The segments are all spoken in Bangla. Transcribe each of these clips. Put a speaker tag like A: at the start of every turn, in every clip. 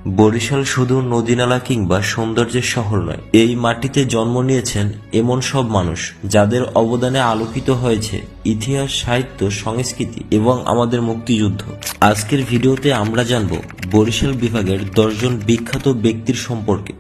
A: বরিশাল শুধু নদীনালা কিংবা সৌন্দর্যের শহর নয়, এই মাটিতে জন্ম নিয়েছেন এমন সব মানুষ যাদের অবদানে আলোকিত হয়েছে ইতিহাস, সাহিত্য, সংস্কৃতি এবং আমাদের মুক্তিযুদ্ধ। আজকের ভিডিওতে আমরা জানব বরিশাল বিভাগের 10 জন বিখ্যাত ব্যক্তির সম্পর্কে।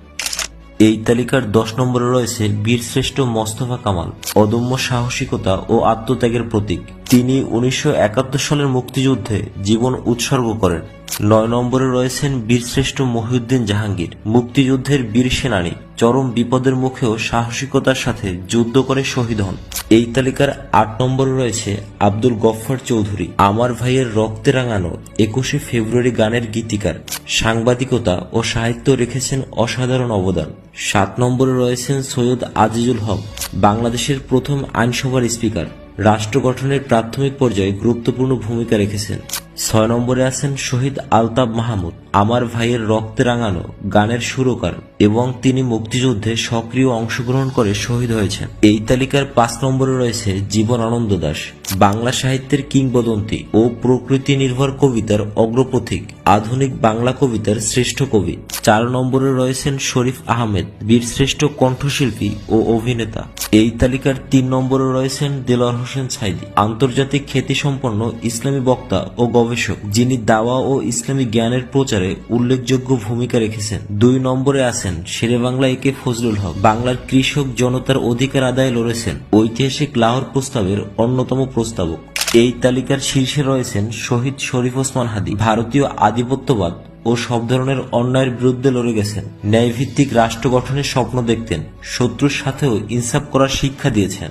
A: এই তালিকার 10 নম্বরে রয়েছে বীরশ্রেষ্ঠ মোস্তফা কামাল, অদম্য সাহসিকতা ও আত্মত্যাগের প্রতীক। তিনি 1971 সালের মুক্তিযুদ্ধে জীবন উৎসর্গ করেন। 9 নম্বরে রয়েছেন বীরশ্রেষ্ঠ মহিউদ্দিন জাহাঙ্গীর, মুক্তিযুদ্ধের বীর সেনানী, চরম বিপদের মুখেও সাহসিকতার সাথে যুদ্ধ করে শহীদ হন। এই তালিকার 8 নম্বরে রয়েছে আব্দুল গফফার চৌধুরী, আমার ভাইয়ের রক্তে রাঙানো 21শে ফেব্রুয়ারি গানের গীতিকার, সাংবাদিকতা ও সাহিত্য রেখেছেন অসাধারণ অবদান। 7 নম্বরে রয়েছেন সৈয়দ আজিজুল হক, বাংলাদেশের প্রথম আইনসভার স্পিকার, রাষ্ট্র গঠনের প্রাথমিক পর্যায়ে গুরুত্বপূর্ণ ভূমিকা রেখেছেন। 6 নম্বরে আছেন শহীদ আলতাফ মাহমুদ, আমার ভাইয়ের রক্তে রাঙানো গানের সুরকার এবং তিনি মুক্তিযুদ্ধে সক্রিয় অংশগ্রহণ করে শহীদ হয়েছেন। এই তালিকার 5 নম্বরে রয়েছে জীবনানন্দ দাশ, বাংলা সাহিত্যের কিংবদন্তি ও প্রকৃতি নির্ভর কবিতার অগ্রপথিক, আধুনিক বাংলা কবিতার শ্রেষ্ঠ কবি। 4 নম্বরে রয়েছেন শরীফ আহমেদ, বীরশ্রেষ্ঠ কণ্ঠশিল্পী ও অভিনেতা। এই তালিকার 3 নম্বরে রয়েছেন দেলোয়ার হোসেন সাইদী, আন্তর্জাতিক খ্যাতিসম্পন্ন ইসলামী বক্তা ও গবেষক, যিনি দাওয়া ও ইসলামী জ্ঞানের প্রচারে উল্লেখযোগ্য ভূমিকা রেখেছেন। 2 নম্বরে আছেন শেরেবাংলা একে ফজলুল হক, বাংলার কৃষক জনতার অধিকার আদায়ে লড়েছেন, ঐতিহাসিক লাহোর প্রস্তাবের অন্যতম প্রস্তাবক। এই তালিকার শীর্ষে রয়েছেন শহীদ শরীফ ওসমান হাদী, ভারতীয় আধিপত্যবাদ ও সব ধরনের অন্যায়ের বিরুদ্ধে লড়ে গেছেন, ন্যায়ভিত্তিক রাষ্ট্র গঠনের স্বপ্ন দেখতেন, শত্রুর সাথেও ইনসাফ করার শিক্ষা দিয়েছেন।